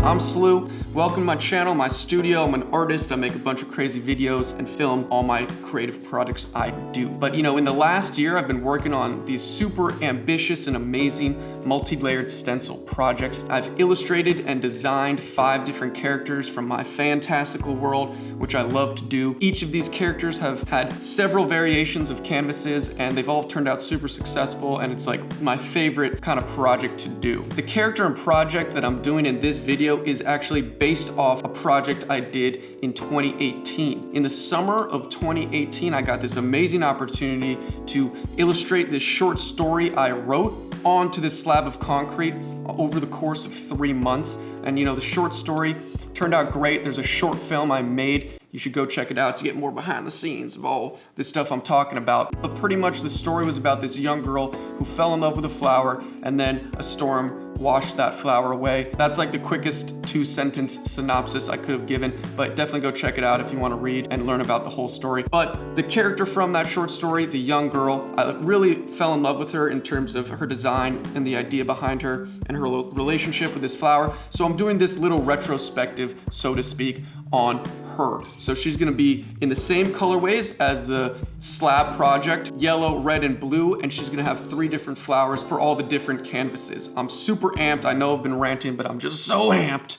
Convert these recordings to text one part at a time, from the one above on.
I'm SLEW. Welcome to my channel, my studio. I'm an artist. I make a bunch of crazy videos and film all my creative projects I do. But in the last year, I've been working on these super ambitious and amazing multi-layered stencil projects. I've illustrated and designed 5 different characters from my fantastical world, which I love to do. Each of these characters have had several variations of canvases, and they've all turned out super successful, and it's like my favorite kind of project to do. The character and project that I'm doing in this video is actually based off a project I did in 2018. In the summer of 2018, I got this amazing opportunity to illustrate this short story I wrote onto this slab of concrete over the course of 3 months. And the short story turned out great. There's a short film I made. You should go check it out to get more behind the scenes of all this stuff I'm talking about. But pretty much the story was about this young girl who fell in love with a flower, and then a storm washed that flower away. That's like the quickest 2-sentence synopsis I could have given, but definitely go check it out if you want to read and learn about the whole story. But the character from that short story, the young girl, I really fell in love with her in terms of her design and the idea behind her and her relationship with this flower. So I'm doing this little retrospective, so to speak, on her. So she's gonna be in the same colorways as the SLAB project, yellow, red, and blue, and she's gonna have 3 different flowers for all the different canvases. I'm super amped. I know I've been ranting, but I'm just so amped.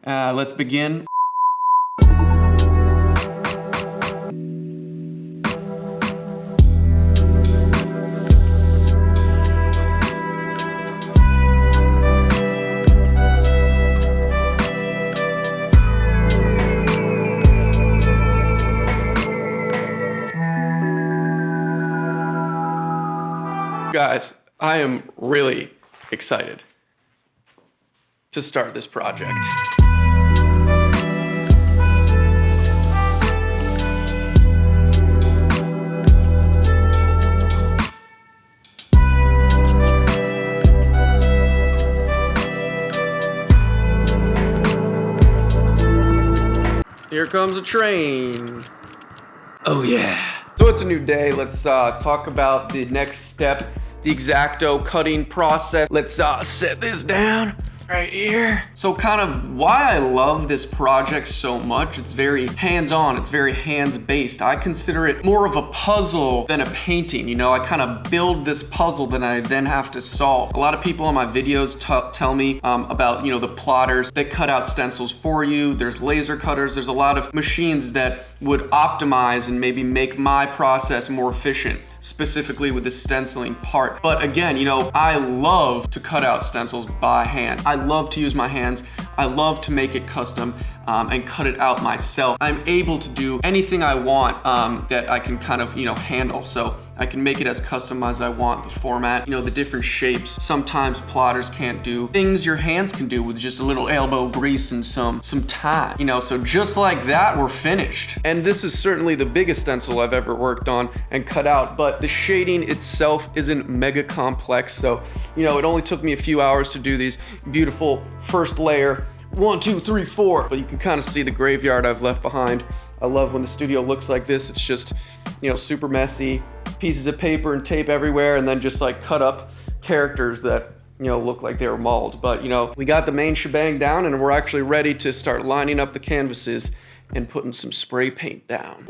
Let's begin. Guys, I am really excited to start this project. Here comes a train. Oh yeah. So it's a new day. Let's talk about the next step, the Exacto cutting process. Let's set this down right here. So kind of why I love this project so much, it's very hands-on, it's very hands-based. I consider it more of a puzzle than a painting. I kind of build this puzzle that I then have to solve. A lot of people in my videos tell me about, the plotters that cut out stencils for you. There's laser cutters. There's a lot of machines that would optimize and maybe make my process more efficient, specifically with the stenciling part. But again, I love to cut out stencils by hand. I love to use my hands. I love to make it custom and cut it out myself. I'm able to do anything I want that I can kind of, handle. So I can make it as custom as I want, the format, the different shapes. Sometimes plotters can't do things your hands can do with just a little elbow grease and some time, so just like that, we're finished. And this is certainly the biggest stencil I've ever worked on and cut out, but the shading itself isn't mega complex. So, it only took me a few hours to do these beautiful first layer, 1, 2, 3, 4, but you can kind of see the graveyard I've left behind. I love when the studio looks like this. It's just, super messy, pieces of paper and tape everywhere, and then just like cut up characters that, look like they were mauled. But, we got the main shebang down, and we're actually ready to start lining up the canvases and putting some spray paint down.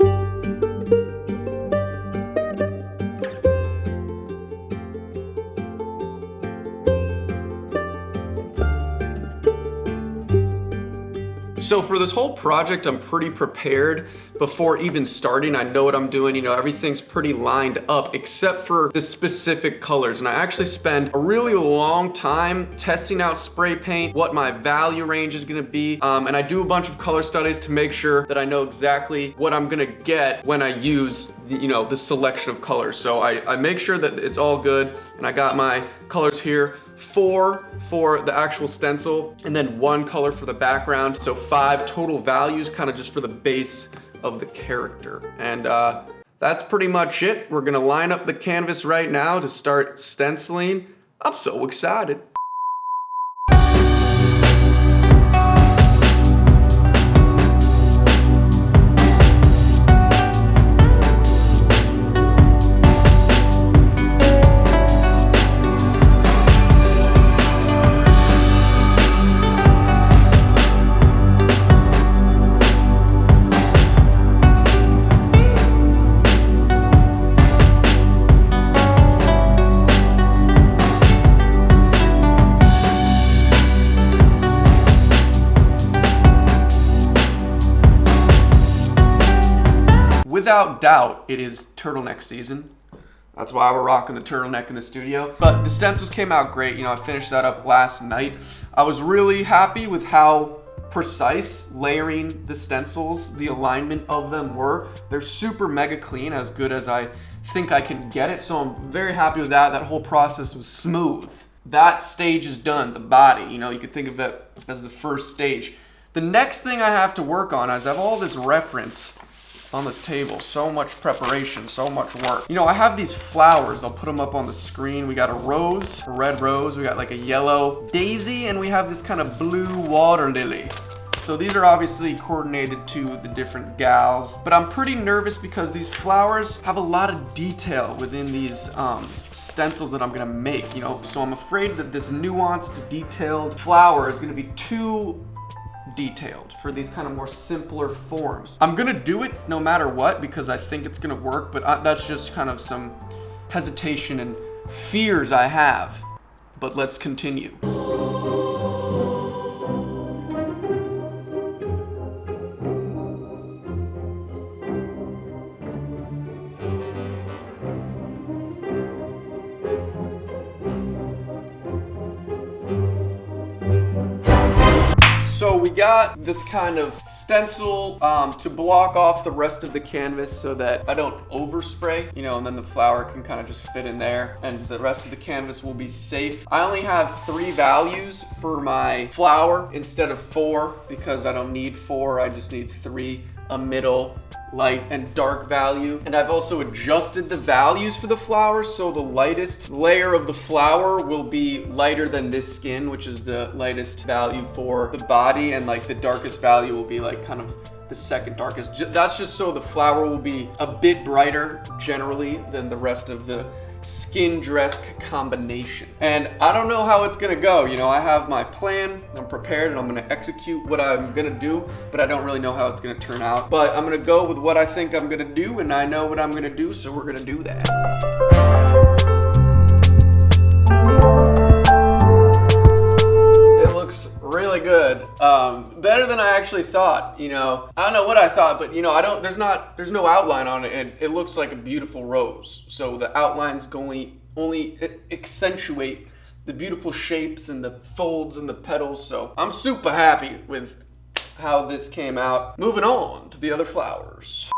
So for this whole project, I'm pretty prepared before even starting. I know what I'm doing, everything's pretty lined up except for the specific colors. And I actually spend a really long time testing out spray paint, what my value range is gonna be. And I do a bunch of color studies to make sure that I know exactly what I'm gonna get when I use the selection of colors. So I make sure that it's all good. And I got my colors here. 4 for the actual stencil, and then 1 color for the background. So 5 total values, kind of just for the base of the character. And that's pretty much it. We're gonna line up the canvas right now to start stenciling. I'm so excited. without doubt, it is turtleneck season. That's why we're rocking the turtleneck in the studio. But the stencils came out great. You know, I finished that up last night. I was really happy with how precise layering the stencils, the alignment of them were. They're super mega clean, as good as I think I can get it. So I'm very happy with that. That whole process was smooth. That stage is done, the body. You know, you could think of it as the first stage. The next thing I have to work on is I have all this reference on this table. So much preparation, so much work. You know, I have these flowers. I'll put them up on the screen. We got a rose, a red rose. We got like a yellow daisy, and we have this kind of blue water lily. So these are obviously coordinated to the different gals, but I'm pretty nervous because these flowers have a lot of detail within these stencils that I'm gonna make, you know? So I'm afraid that this nuanced, detailed flower is gonna be too detailed for these kind of more simpler forms. I'm gonna do it no matter what because I think it's gonna work, but that's just kind of some hesitation and fears I have. But let's continue. So we got this kind of stencil to block off the rest of the canvas so that I don't overspray, you know, and then the flower can kind of just fit in there and the rest of the canvas will be safe. I only have 3 values for my flower instead of 4 because I don't need 4, I just need 3, a middle, light, and dark value. And I've also adjusted the values for the flower, so the lightest layer of the flower will be lighter than this skin, which is the lightest value for the body, and like the darkest value will be like kind of the second darkest. That's just so the flower will be a bit brighter generally than the rest of the skin dress combination. And I don't know how it's gonna go. You know, I have my plan, I'm prepared, and I'm gonna execute what I'm gonna do, but I don't really know how it's gonna turn out. But I'm gonna go with what I think I'm gonna do, and I know what I'm gonna do, so we're gonna do that. It looks really good. Better than I actually thought, you know. I don't know what I thought, but you know, there's no outline on it, and it looks like a beautiful rose. So the outlines only accentuate the beautiful shapes and the folds and the petals. So I'm super happy with how this came out. Moving on to the other flowers.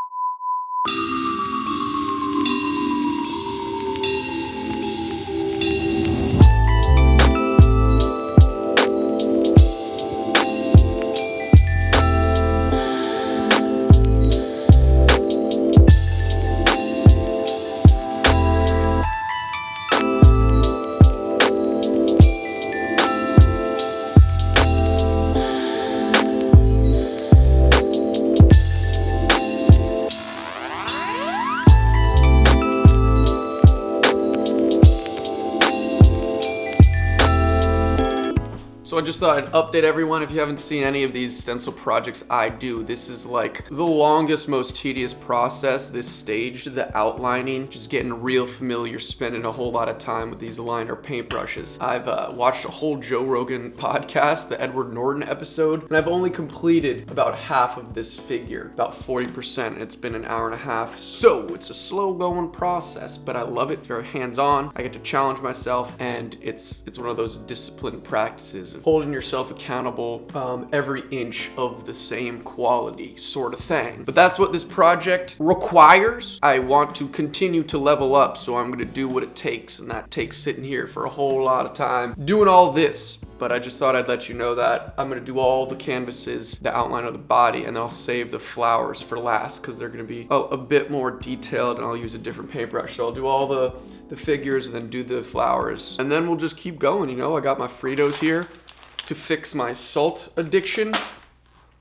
So I just thought I'd update everyone. If you haven't seen any of these stencil projects I do, this is like the longest, most tedious process, this stage, the outlining, just getting real familiar, spending a whole lot of time with these liner paintbrushes. I've watched a whole Joe Rogan podcast, the Edward Norton episode, and I've only completed about half of this figure, about 40%. It's been an hour and a half. So it's a slow going process, but I love it. It's very hands-on. I get to challenge myself, and it's one of those disciplined practices of holding yourself accountable every inch of the same quality sort of thing. But that's what this project requires. I want to continue to level up, so I'm gonna do what it takes, and that takes sitting here for a whole lot of time doing all this. But I just thought I'd let you know that I'm gonna do all the canvases, the outline of the body, and I'll save the flowers for last because they're gonna be a bit more detailed, and I'll use a different paintbrush. So I'll do all the figures and then do the flowers. And then we'll just keep going, you know? I got my Fritos here to fix my salt addiction,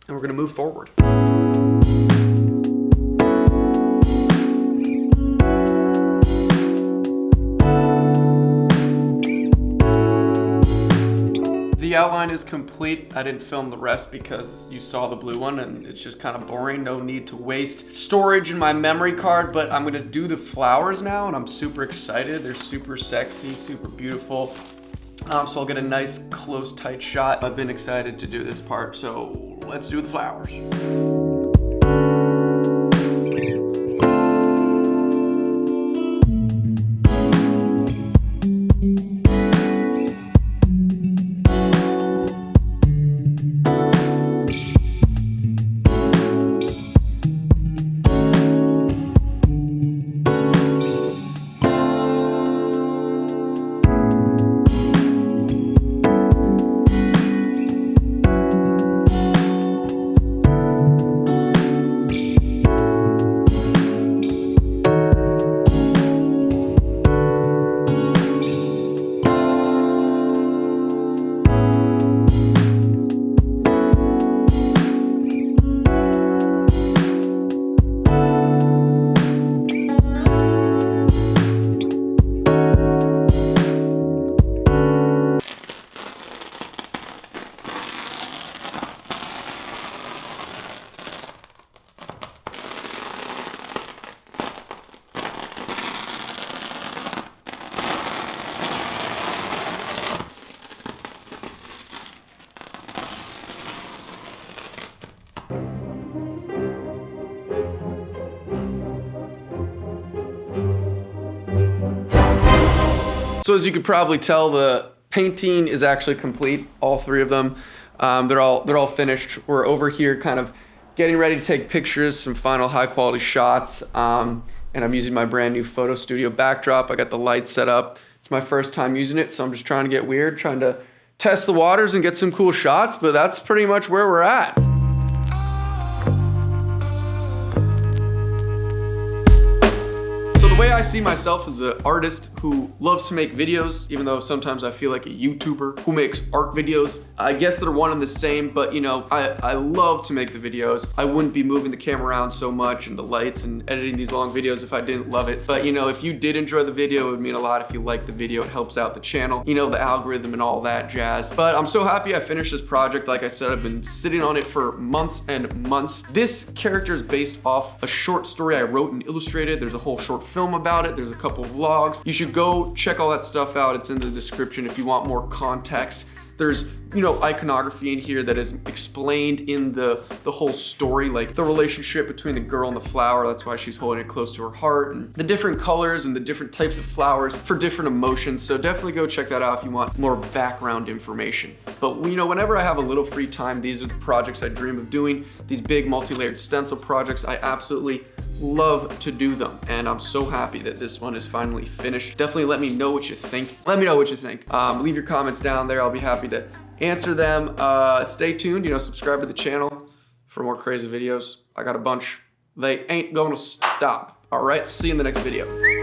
and we're gonna move forward. The outline is complete. I didn't film the rest because you saw the blue one and it's just kind of boring. No need to waste storage in my memory card, but I'm gonna do the flowers now and I'm super excited. They're super sexy, super beautiful. So I'll get a nice close tight shot. I've been excited to do this part, so let's do the flowers. So as you could probably tell, the painting is actually complete, all 3 of them. They're all finished. We're over here kind of getting ready to take pictures, some final high quality shots. And I'm using my brand new photo studio backdrop. I got the lights set up. It's my first time using it, so I'm just trying to get weird, trying to test the waters and get some cool shots, but that's pretty much where we're at. The way I see myself as an artist who loves to make videos, even though sometimes I feel like a YouTuber who makes art videos. I guess they're one and the same, but you know, I love to make the videos. I wouldn't be moving the camera around so much and the lights and editing these long videos if I didn't love it. But you know, if you did enjoy the video, it would mean a lot if you liked the video. It helps out the channel, you know, the algorithm and all that jazz. But I'm so happy I finished this project. Like I said, I've been sitting on it for months and months. This character is based off a short story I wrote and illustrated. There's a whole short film about it. There's a couple vlogs. You should go check all that stuff out. It's in the description if you want more context. There's, you know, iconography in here that is explained in the whole story, like the relationship between the girl and the flower. That's why she's holding it close to her heart, and the different colors and the different types of flowers for different emotions. So definitely go check that out if you want more background information. But you know, whenever I have a little free time, these are the projects I dream of doing. These big multi-layered stencil projects, I absolutely love to do them, and I'm so happy that this one is finally finished. Definitely let me know what you think. Let me know what you think. Leave your comments down there. I'll be happy to answer them. Stay tuned, you know, subscribe to the channel for more crazy videos. I got a bunch. They ain't gonna stop. All right, see you in the next video.